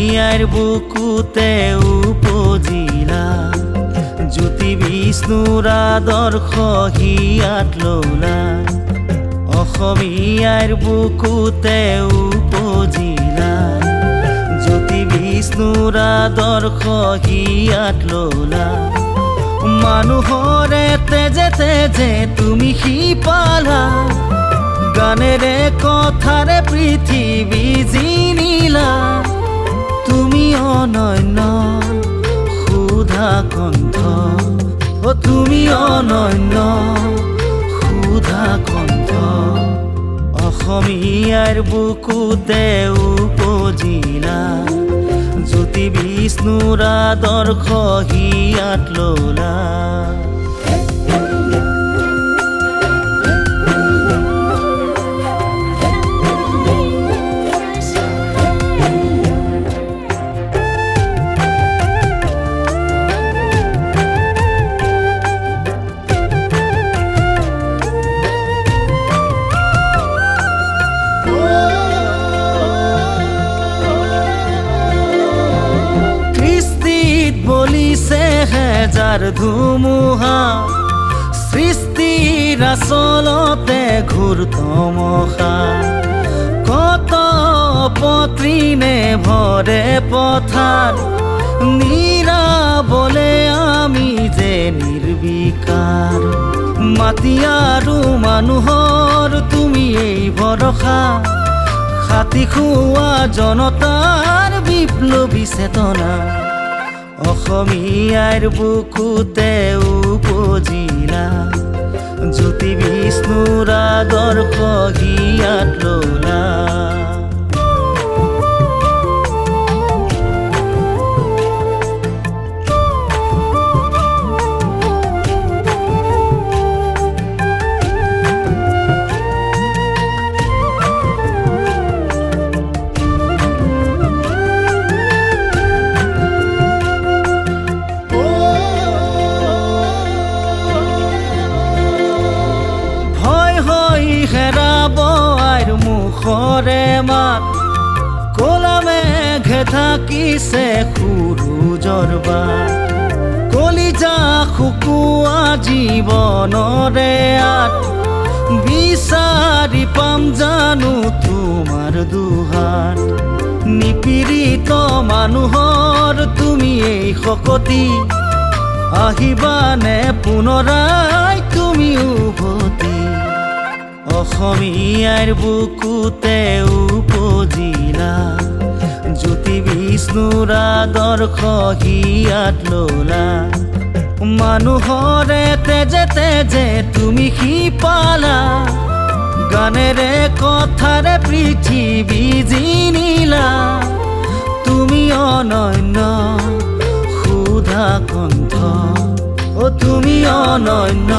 অসমীয়াৰ বুকুতে উপজিলা জ্যোতি বিষ্ণুৰ আদৰ্শ হিয়াত ললা অসমীয়াৰ বুকুতে উপজিলা জ্যোতি বিষ্ণুৰ আদৰ্শ হিয়াত ললা মানুহৰে তেজে তেজে তুমি শিপালা গানেৰে কথাৰে পৃথিৱী জিনিলা তুমি অনন্য সুধা কণ্ঠ তুমি অনন্য সুধা কণ্ঠ অসমীয়াৰ বুকুতে উপজিলা জ্যোতি বিষ্ণুৰ আদৰ্শ হিয়াত ললা হেজাৰ ধুমুহা সৃষ্টিৰ আচলতে ঘোৰ তমসা কত পত্ৰিনে ভৰে পথাৰ নিৰাবলে আমি যে নিৰ্বিকাৰ মাটি আৰু মানুহৰ তুমি এই ভৰসা খাতি খোৱা জনতাৰ বিপ্লৱী চেতনা অসমীয়াৰ বুকুতে উপজিলা জ্যোতি বিষ্ণুৰ আদৰ্শ হিয়াত ললা হেৰাব আইৰ মুখৰে মাত কলা মেঘে থাকিছে সূৰুজৰ বাট কলিজা শুকোৱা জীৱনৰে আট বিচাৰি পাম জানো তোমাৰ দুহাত নিপীড়িত মানুহৰ তুমি এই শকতি আহিবানে পুনৰাই তুমি উভতি অসমীয়াৰ বুকুতে উপজিলা জ্যোতি বিষ্ণুৰ আদৰ্শ হিয়াত ললা মানুহৰে তেজে তেজে তুমি শিপালা গানেৰে কথাৰে পৃথিৱী জিনিলা তুমি অনন্য সুধা কণ্ঠ তুমি অনন্য